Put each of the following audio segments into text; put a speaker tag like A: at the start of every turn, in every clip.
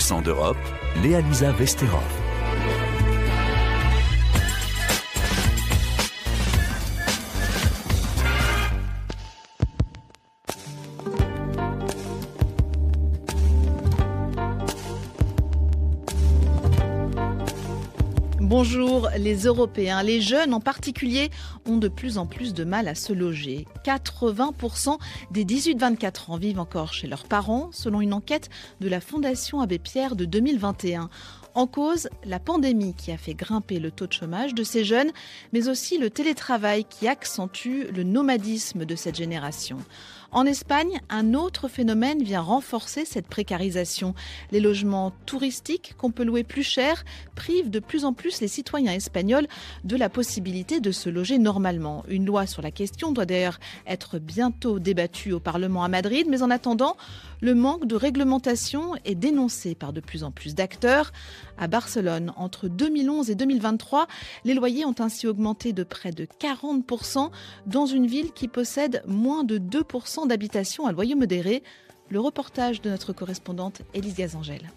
A: Accent d'Europe, Léa-Lisa Vesterov.
B: Bonjour, les Européens, les jeunes en particulier, ont de plus en plus de mal à se loger. 80% des 18-24 ans vivent encore chez leurs parents, selon une enquête de la Fondation Abbé Pierre de 2021. En cause, la pandémie qui a fait grimper le taux de chômage de ces jeunes, mais aussi le télétravail qui accentue le nomadisme de cette génération. En Espagne, un autre phénomène vient renforcer cette précarisation. Les logements touristiques qu'on peut louer plus cher privent de plus en plus les citoyens espagnols de la possibilité de se loger normalement. Une loi sur la question doit d'ailleurs être bientôt débattue au Parlement à Madrid, mais en attendant, le manque de réglementation est dénoncé par de plus en plus d'acteurs. À Barcelone, entre 2011 et 2023, les loyers ont ainsi augmenté de près de 40% dans une ville qui possède moins de 2% d'habitations à loyer modéré. Le reportage de notre correspondante Élise Gazangel.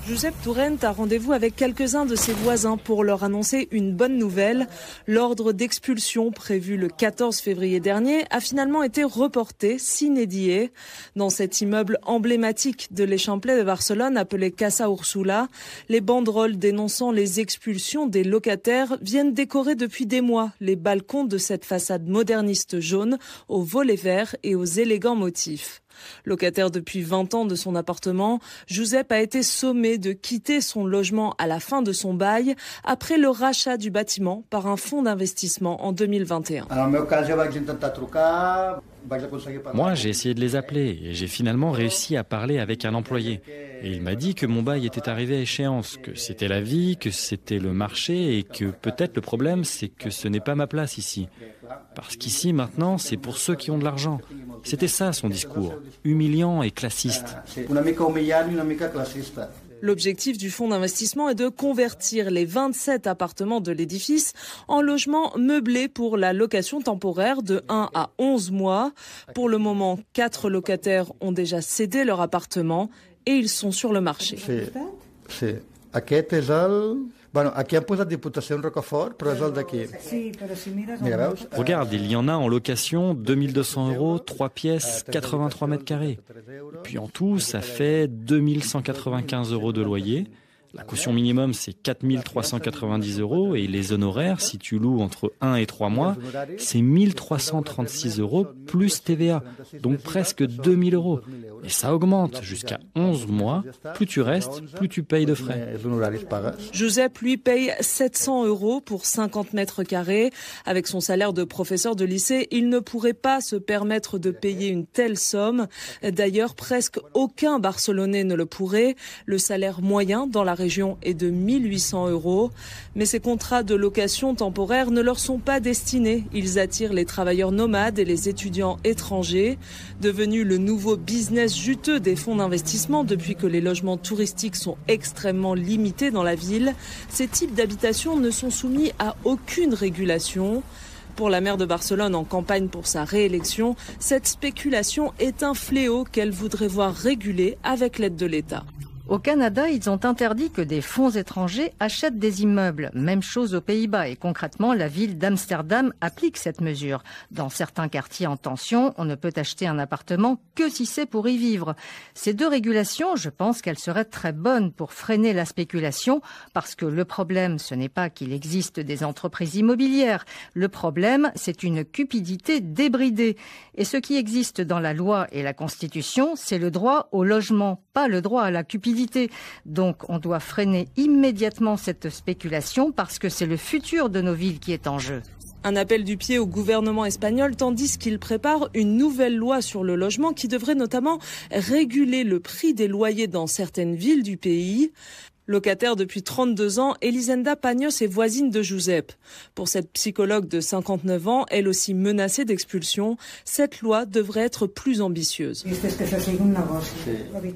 C: Josep Torrent a rendez-vous avec quelques-uns de ses voisins pour leur annoncer une bonne nouvelle. L'ordre d'expulsion prévu le 14 février dernier a finalement été reporté sine die. Dans cet immeuble emblématique de l'Eixample de Barcelone appelé Casa Ursula, les banderoles dénonçant les expulsions des locataires viennent décorer depuis des mois les balcons de cette façade moderniste jaune aux volets verts et aux élégants motifs. Locataire depuis 20 ans de son appartement, Josep a été sommé de quitter son logement à la fin de son bail après le rachat du bâtiment par un fonds d'investissement en 2021.
D: Moi, j'ai essayé de les appeler et j'ai finalement réussi à parler avec un employé. Et il m'a dit que mon bail était arrivé à échéance, que c'était la vie, que c'était le marché et que peut-être le problème, c'est que ce n'est pas ma place ici. Parce qu'ici, maintenant, c'est pour ceux qui ont de l'argent. C'était ça son discours, humiliant et classiste.
C: L'objectif du fonds d'investissement est de convertir les 27 appartements de l'édifice en logements meublés pour la location temporaire de 1 à 11 mois. Pour le moment, 4 locataires ont déjà cédé leur appartement et ils sont sur le marché.
D: Regarde, il y en a en location 2200 €, 3 pièces, 83 mètres carrés. Puis en tout, ça fait 2195 € de loyer. La caution minimum, c'est 4390 € et les honoraires, si tu loues entre 1 et 3 mois, c'est 1336 € plus TVA, donc presque 2000 €. Et ça augmente jusqu'à 11 mois. Plus tu restes, plus tu payes de frais.
C: Josep, lui, paye 700 € pour 50 mètres carrés. Avec son salaire de professeur de lycée, il ne pourrait pas se permettre de payer une telle somme. D'ailleurs, presque aucun Barcelonais ne le pourrait. Le salaire moyen dans la région est de 1800 €. Mais ces contrats de location temporaire ne leur sont pas destinés. Ils attirent les travailleurs nomades et les étudiants étrangers. Devenu le nouveau business juteux des fonds d'investissement depuis que les logements touristiques sont extrêmement limités dans la ville, ces types d'habitations ne sont soumis à aucune régulation. Pour la maire de Barcelone en campagne pour sa réélection, cette spéculation est un fléau qu'elle voudrait voir réguler avec l'aide de l'État.
E: Au Canada, ils ont interdit que des fonds étrangers achètent des immeubles. Même chose aux Pays-Bas et concrètement, la ville d'Amsterdam applique cette mesure. Dans certains quartiers en tension, on ne peut acheter un appartement que si c'est pour y vivre. Ces deux régulations, je pense qu'elles seraient très bonnes pour freiner la spéculation parce que le problème, ce n'est pas qu'il existe des entreprises immobilières. Le problème, c'est une cupidité débridée. Et ce qui existe dans la loi et la Constitution, c'est le droit au logement, pas le droit à la cupidité. Donc on doit freiner immédiatement cette spéculation parce que c'est le futur de nos villes qui est en jeu.
C: Un appel du pied au gouvernement espagnol tandis qu'il prépare une nouvelle loi sur le logement qui devrait notamment réguler le prix des loyers dans certaines villes du pays. Locataire depuis 32 ans, Elisenda Pagnos est voisine de Giuseppe. Pour cette psychologue de 59 ans, elle aussi menacée d'expulsion, cette loi devrait être plus ambitieuse.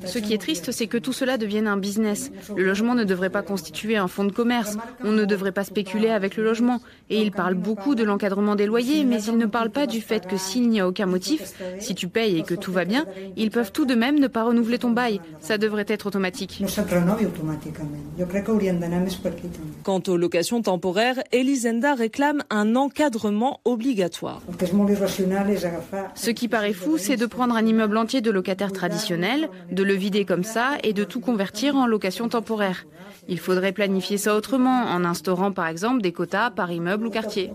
F: Ce qui est triste, c'est que tout cela devienne un business. Le logement ne devrait pas constituer un fonds de commerce. On ne devrait pas spéculer avec le logement. Et il parle beaucoup de l'encadrement des loyers, mais il ne parle pas du fait que s'il n'y a aucun motif, si tu payes et que tout va bien, ils peuvent tout de même ne pas renouveler ton bail. Ça devrait être automatique.
C: Quant aux locations temporaires, Elisenda réclame un encadrement obligatoire.
F: Ce qui paraît fou, c'est de prendre un immeuble entier de locataires traditionnels, de le vider comme ça et de tout convertir en location temporaire. Il faudrait planifier ça autrement, en instaurant par exemple des quotas par immeuble ou quartier.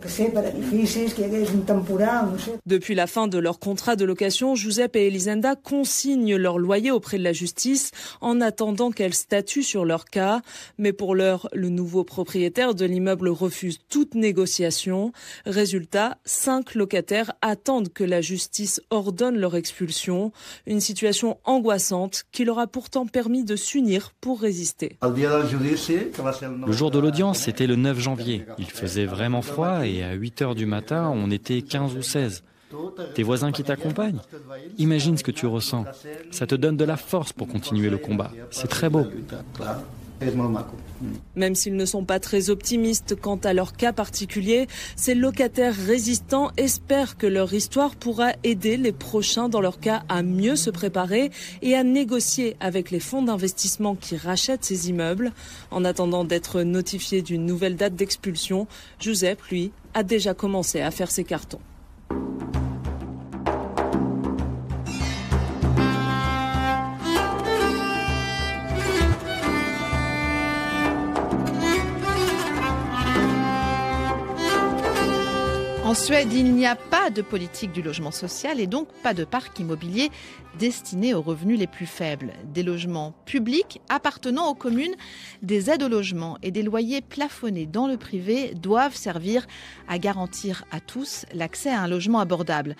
C: Depuis la fin de leur contrat de location, Giuseppe et Elisenda consignent leur loyer auprès de la justice en attendant qu'elle statue sur leur cas. Mais pour l'heure, le nouveau propriétaire de l'immeuble refuse toute négociation. Résultat, 5 locataires attendent que la justice ordonne leur expulsion. Une situation angoissante qui leur a pourtant permis de s'unir pour résister.
D: Le jour de l'audience, c'était le 9 janvier. Il faisait vraiment froid et à 8h du matin, on était 15 ou 16. Tes voisins qui t'accompagnent, imagine ce que tu ressens. Ça te donne de la force pour continuer le combat. C'est très beau.
C: Même s'ils ne sont pas très optimistes quant à leur cas particulier, ces locataires résistants espèrent que leur histoire pourra aider les prochains dans leur cas à mieux se préparer et à négocier avec les fonds d'investissement qui rachètent ces immeubles. En attendant d'être notifié d'une nouvelle date d'expulsion, Giuseppe, lui, a déjà commencé à faire ses cartons.
B: En Suède, il n'y a pas de politique du logement social et donc pas de parc immobilier destiné aux revenus les plus faibles. Des logements publics appartenant aux communes, des aides au logement et des loyers plafonnés dans le privé doivent servir à garantir à tous l'accès à un logement abordable.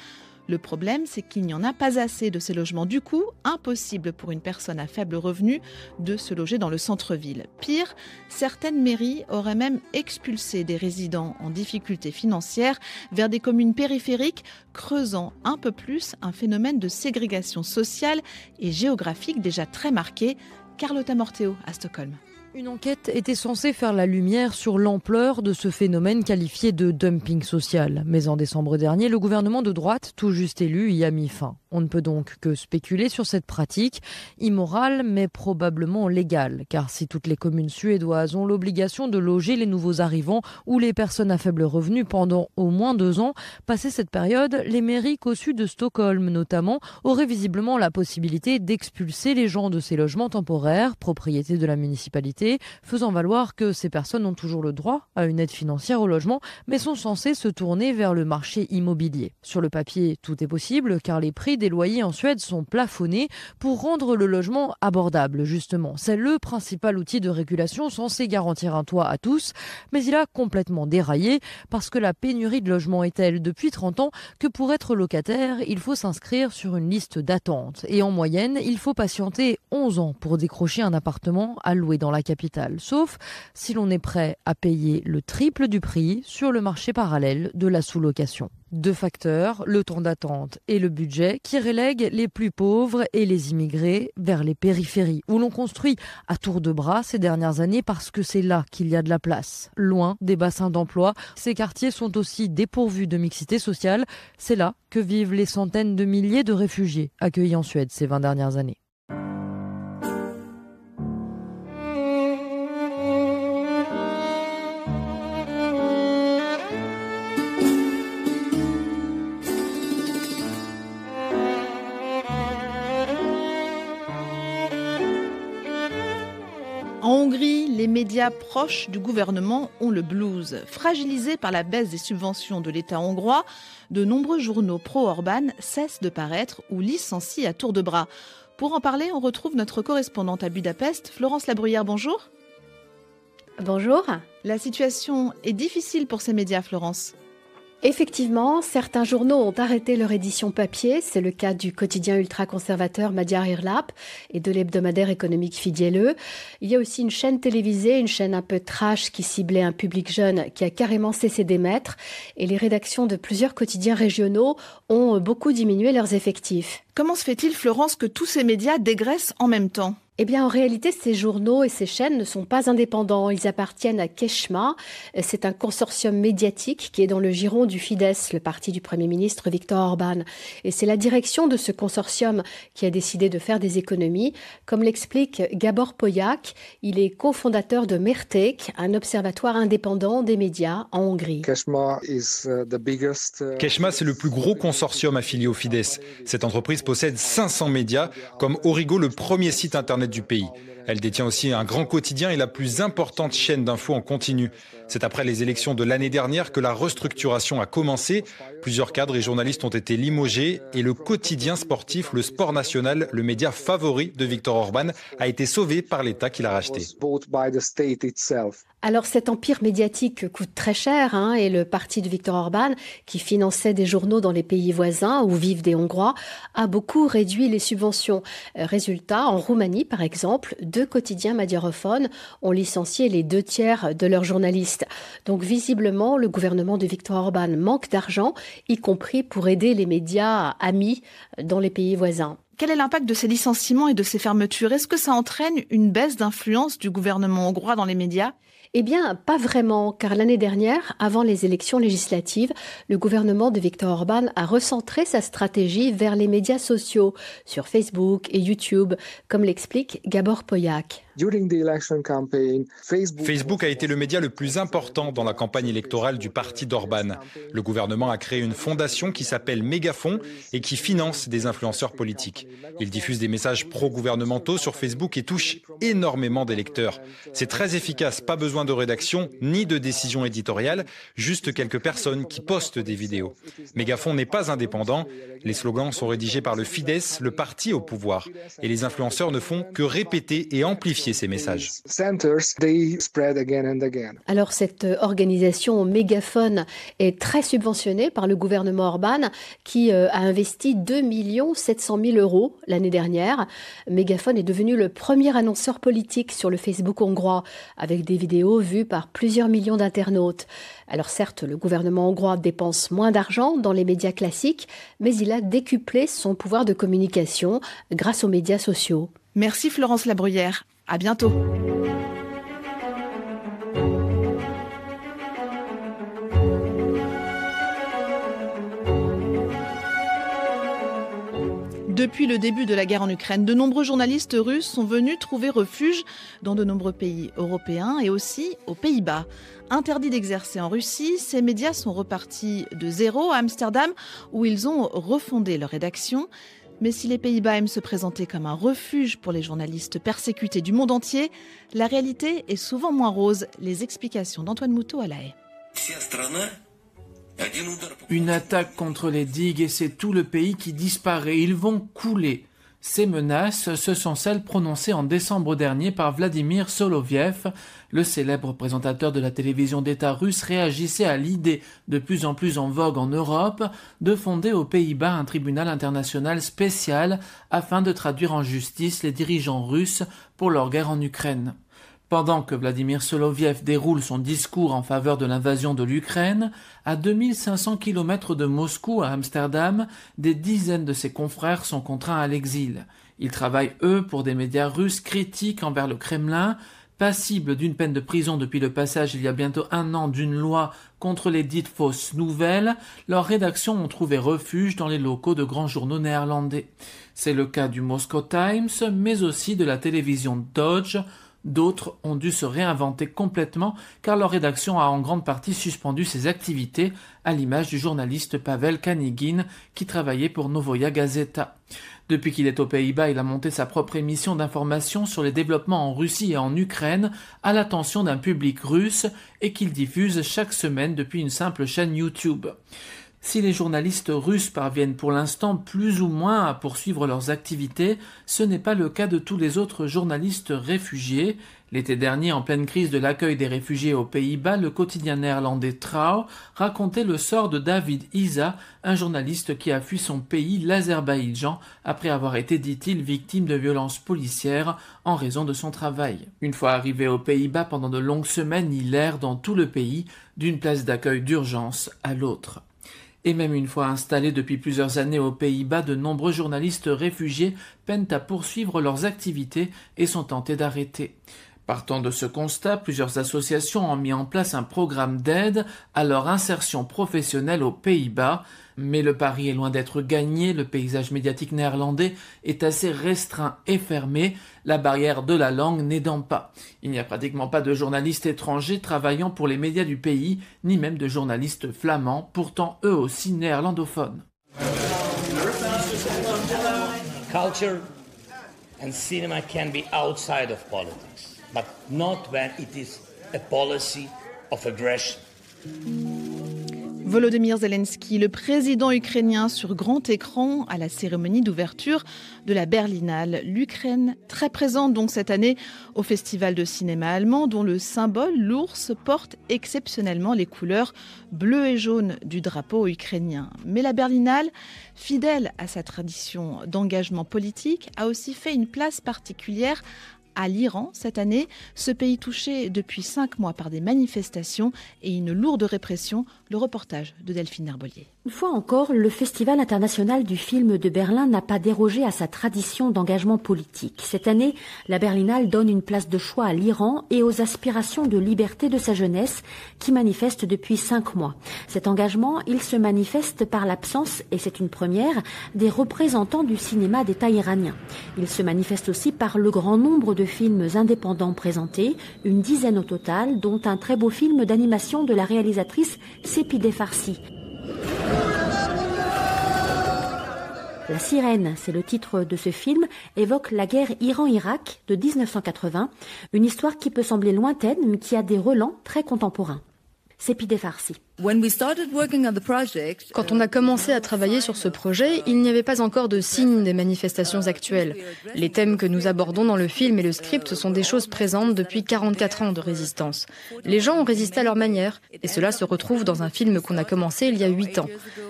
B: Le problème, c'est qu'il n'y en a pas assez de ces logements. Du coup, impossible pour une personne à faible revenu de se loger dans le centre-ville. Pire, certaines mairies auraient même expulsé des résidents en difficulté financière vers des communes périphériques, creusant un peu plus un phénomène de ségrégation sociale et géographique déjà très marqué. Carlotta Morteo à Stockholm.
G: Une enquête était censée faire la lumière sur l'ampleur de ce phénomène qualifié de dumping social. Mais en décembre dernier, le gouvernement de droite, tout juste élu, y a mis fin. On ne peut donc que spéculer sur cette pratique, immorale mais probablement légale. Car si toutes les communes suédoises ont l'obligation de loger les nouveaux arrivants ou les personnes à faible revenu pendant au moins 2 ans, passé cette période, les mairies qu'au sud de Stockholm notamment auraient visiblement la possibilité d'expulser les gens de ces logements temporaires, propriété de la municipalité, faisant valoir que ces personnes ont toujours le droit à une aide financière au logement, mais sont censées se tourner vers le marché immobilier. Sur le papier, tout est possible, car les prix des loyers en Suède sont plafonnés pour rendre le logement abordable, justement. C'est le principal outil de régulation censé garantir un toit à tous, mais il a complètement déraillé parce que la pénurie de logements est telle depuis 30 ans que pour être locataire, il faut s'inscrire sur une liste d'attente. Et en moyenne, il faut patienter 11 ans pour décrocher un appartement à louer dans la capitale, sauf si l'on est prêt à payer le triple du prix sur le marché parallèle de la sous-location. 2 facteurs, le temps d'attente et le budget, qui relèguent les plus pauvres et les immigrés vers les périphéries, où l'on construit à tour de bras ces dernières années parce que c'est là qu'il y a de la place. Loin des bassins d'emploi, ces quartiers sont aussi dépourvus de mixité sociale. C'est là que vivent les centaines de milliers de réfugiés accueillis en Suède ces 20 dernières années.
B: En Hongrie, les médias proches du gouvernement ont le blues. Fragilisés par la baisse des subventions de l'État hongrois, de nombreux journaux pro-Orban cessent de paraître ou licencient à tour de bras. Pour en parler, on retrouve notre correspondante à Budapest, Florence Labruyère, bonjour.
H: Bonjour.
B: La situation est difficile pour ces médias, Florence.
H: Effectivement, certains journaux ont arrêté leur édition papier. C'est le cas du quotidien ultra-conservateur Magyar Hírlap et de l'hebdomadaire économique Figyelő. Il y a aussi une chaîne télévisée, une chaîne un peu trash qui ciblait un public jeune qui a carrément cessé d'émettre. Et les rédactions de plusieurs quotidiens régionaux ont beaucoup diminué leurs effectifs.
B: Comment se fait-il, Florence, que tous ces médias dégraissent en même temps ?
H: Eh bien, en réalité, ces journaux et ces chaînes ne sont pas indépendants. Ils appartiennent à Kesma. C'est un consortium médiatique qui est dans le giron du Fidesz, le parti du Premier ministre Viktor Orban. Et c'est la direction de ce consortium qui a décidé de faire des économies. Comme l'explique Gabor Poyak, il est cofondateur de Mérték, un observatoire indépendant des médias en Hongrie.
I: Kesma, c'est le plus gros consortium affilié au Fidesz. Cette entreprise possède 500 médias, comme Origo, le premier site internet du pays. Elle détient aussi un grand quotidien et la plus importante chaîne d'infos en continu. C'est après les élections de l'année dernière que la restructuration a commencé. Plusieurs cadres et journalistes ont été limogés et le quotidien sportif, le Sport National, le média favori de Viktor Orban, a été sauvé par l'État qui l'a racheté.
H: Alors cet empire médiatique coûte très cher et le parti de Viktor Orban, qui finançait des journaux dans les pays voisins où vivent des Hongrois, a beaucoup réduit les subventions. Résultat, en Roumanie par exemple, 2 quotidiens magyarophones ont licencié les 2/3 de leurs journalistes. Donc visiblement, le gouvernement de Viktor Orban manque d'argent, y compris pour aider les médias amis dans les pays voisins.
B: Quel est l'impact de ces licenciements et de ces fermetures ? Est-ce que ça entraîne une baisse d'influence du gouvernement hongrois dans les médias ?
H: Eh bien, pas vraiment, car l'année dernière, avant les élections législatives, le gouvernement de Viktor Orban a recentré sa stratégie vers les médias sociaux, sur Facebook et YouTube, comme l'explique Gabor Poyak.
I: Facebook a été le média le plus important dans la campagne électorale du parti d'Orban. Le gouvernement a créé une fondation qui s'appelle Mégafon et qui finance des influenceurs politiques. Il diffuse des messages pro-gouvernementaux sur Facebook et touche énormément d'électeurs. C'est très efficace, pas besoin de rédaction ni de décision éditoriale, juste quelques personnes qui postent des vidéos. Mégafon n'est pas indépendant. Les slogans sont rédigés par le Fidesz, le parti au pouvoir. Et les influenceurs ne font que répéter et amplifier ces messages.
H: Alors cette organisation Mégaphone est très subventionnée par le gouvernement Orban qui a investi 2 700 000 € l'année dernière. Mégaphone est devenu le premier annonceur politique sur le Facebook hongrois avec des vidéos vues par plusieurs millions d'internautes. Alors certes, le gouvernement hongrois dépense moins d'argent dans les médias classiques, mais il a décuplé son pouvoir de communication grâce aux médias sociaux.
B: Merci Florence Labruyère. À bientôt. Depuis le début de la guerre en Ukraine, de nombreux journalistes russes sont venus trouver refuge dans de nombreux pays européens et aussi aux Pays-Bas. Interdits d'exercer en Russie, ces médias sont repartis de zéro à Amsterdam où ils ont refondé leur rédaction. Mais si les Pays-Bas aiment se présenter comme un refuge pour les journalistes persécutés du monde entier, la réalité est souvent moins rose. Les explications d'Antoine Moutot à La Haye.
J: Une attaque contre les digues et c'est tout le pays qui disparaît. Ils vont couler. Ces menaces, ce sont celles prononcées en décembre dernier par Vladimir Soloviev. Le célèbre présentateur de la télévision d'État russe réagissait à l'idée, de plus en plus en vogue en Europe, de fonder aux Pays-Bas un tribunal international spécial afin de traduire en justice les dirigeants russes pour leur guerre en Ukraine. Pendant que Vladimir Soloviev déroule son discours en faveur de l'invasion de l'Ukraine, à 2500 km de Moscou à Amsterdam, des dizaines de ses confrères sont contraints à l'exil. Ils travaillent, eux, pour des médias russes critiques envers le Kremlin, passibles d'une peine de prison depuis le passage il y a bientôt 1 an d'une loi contre les dites fausses nouvelles. Leurs rédactions ont trouvé refuge dans les locaux de grands journaux néerlandais. C'est le cas du Moscow Times, mais aussi de la télévision Dodge. D'autres ont dû se réinventer complètement car leur rédaction a en grande partie suspendu ses activités, à l'image du journaliste Pavel Kanigin qui travaillait pour Novoya Gazeta. Depuis qu'il est aux Pays-Bas, il a monté sa propre émission d'information sur les développements en Russie et en Ukraine à l'attention d'un public russe et qu'il diffuse chaque semaine depuis une simple chaîne YouTube. Si les journalistes russes parviennent pour l'instant plus ou moins à poursuivre leurs activités, ce n'est pas le cas de tous les autres journalistes réfugiés. L'été dernier, en pleine crise de l'accueil des réfugiés aux Pays-Bas, le quotidien néerlandais Trouw racontait le sort de David Isa, un journaliste qui a fui son pays, l'Azerbaïdjan, après avoir été, dit-il, victime de violences policières en raison de son travail. Une fois arrivé aux Pays-Bas, pendant de longues semaines, il erre dans tout le pays, d'une place d'accueil d'urgence à l'autre. Et même une fois installés depuis plusieurs années aux Pays-Bas, de nombreux journalistes réfugiés peinent à poursuivre leurs activités et sont tentés d'arrêter. Partant de ce constat, plusieurs associations ont mis en place un programme d'aide à leur insertion professionnelle aux Pays-Bas. Mais le pari est loin d'être gagné, le paysage médiatique néerlandais est assez restreint et fermé, la barrière de la langue n'aidant pas. Il n'y a pratiquement pas de journalistes étrangers travaillant pour les médias du pays, ni même de journalistes flamands, pourtant eux aussi néerlandophones.
K: Culture and cinema can be outside of politics, but not when it is a policy of aggression.
B: Volodymyr Zelensky, le président ukrainien sur grand écran à la cérémonie d'ouverture de la Berlinale. L'Ukraine, très présente donc cette année au festival de cinéma allemand, dont le symbole, l'ours, porte exceptionnellement les couleurs bleu et jaune du drapeau ukrainien. Mais la Berlinale, fidèle à sa tradition d'engagement politique, a aussi fait une place particulière à l'Iran cette année, ce pays touché depuis 5 mois par des manifestations et une lourde répression. Le reportage de Delphine Herbolier.
L: Une fois encore, le Festival international du film de Berlin n'a pas dérogé à sa tradition d'engagement politique. Cette année, la Berlinale donne une place de choix à l'Iran et aux aspirations de liberté de sa jeunesse qui manifeste depuis 5 mois. Cet engagement, il se manifeste par l'absence, et c'est une première, des représentants du cinéma d'État iranien. Il se manifeste aussi par le grand nombre de films indépendants présentés, une dizaine au total, dont un très beau film d'animation de la réalisatrice Sepideh Farsi. La sirène, c'est le titre de ce film, évoque la guerre Iran-Irak de 1980, une histoire qui peut sembler lointaine mais qui a des relents très contemporains. Sepideh Farsi.
M: Quand on a commencé à travailler sur ce projet, il n'y avait pas encore de signes des manifestations actuelles. Les thèmes que nous abordons dans le film et le script sont des choses présentes depuis 44 ans de résistance. Les gens ont résisté à leur manière, et cela se retrouve dans un film qu'on a commencé il y a 8 ans.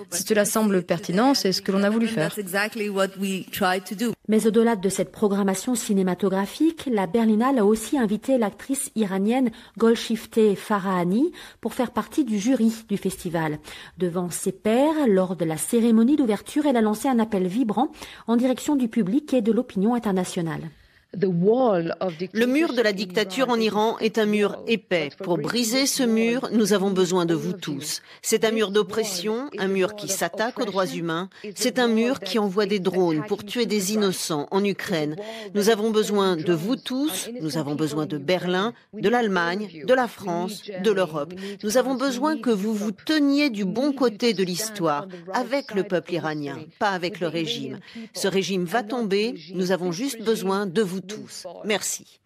M: Si cela semble pertinent, c'est ce que l'on a voulu faire.
L: Mais au-delà de cette programmation cinématographique, la Berlinale a aussi invité l'actrice iranienne Golshifteh Farahani pour faire partie du jury du festival. Devant ses pairs, lors de la cérémonie d'ouverture, elle a lancé un appel vibrant en direction du public et de l'opinion internationale.
N: Le mur de la dictature en Iran est un mur épais. Pour briser ce mur, nous avons besoin de vous tous. C'est un mur d'oppression, un mur qui s'attaque aux droits humains. C'est un mur qui envoie des drones pour tuer des innocents en Ukraine. Nous avons besoin de vous tous. Nous avons besoin de Berlin, de l'Allemagne, de la France, de l'Europe. Nous avons besoin que vous vous teniez du bon côté de l'histoire, avec le peuple iranien, pas avec le régime. Ce régime va tomber. Nous avons juste besoin de vous tous. Merci.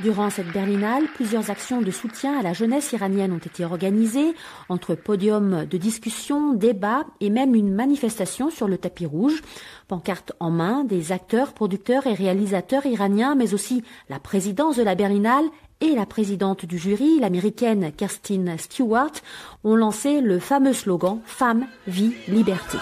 L: Durant cette Berlinale, plusieurs actions de soutien à la jeunesse iranienne ont été organisées, entre podiums de discussion, débats et même une manifestation sur le tapis rouge. Pancartes en main, des acteurs, producteurs et réalisateurs iraniens, mais aussi la présidence de la Berlinale et la présidente du jury, l'américaine Kirsten Stewart, ont lancé le fameux slogan « Femme, vie, liberté ».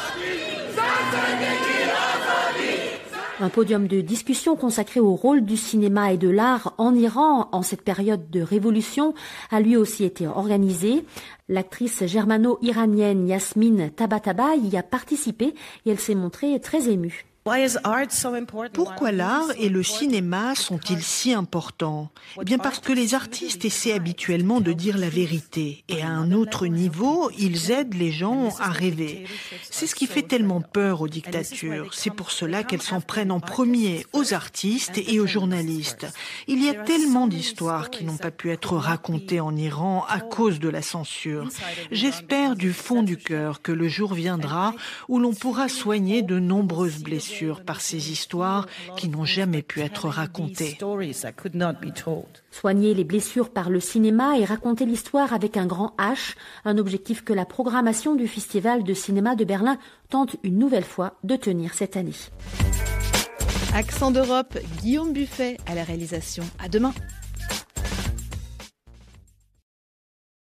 L: Un podium de discussion consacré au rôle du cinéma et de l'art en Iran en cette période de révolution a lui aussi été organisé. L'actrice germano-iranienne Yasmine Tabatabai y a participé et elle s'est montrée très émue.
O: Pourquoi l'art et le cinéma sont-ils si importants ? Eh bien parce que les artistes essaient habituellement de dire la vérité et à un autre niveau, ils aident les gens à rêver. C'est ce qui fait tellement peur aux dictatures. C'est pour cela qu'elles s'en prennent en premier aux artistes et aux journalistes. Il y a tellement d'histoires qui n'ont pas pu être racontées en Iran à cause de la censure. J'espère du fond du cœur que le jour viendra où l'on pourra soigner de nombreuses blessures par ces histoires qui n'ont jamais pu être racontées.
L: Soigner les blessures par le cinéma et raconter l'histoire avec un grand H, un objectif que la programmation du Festival de cinéma de Berlin tente une nouvelle fois de tenir cette année.
B: Accent d'Europe, Guillaume Buffet à la réalisation. À demain.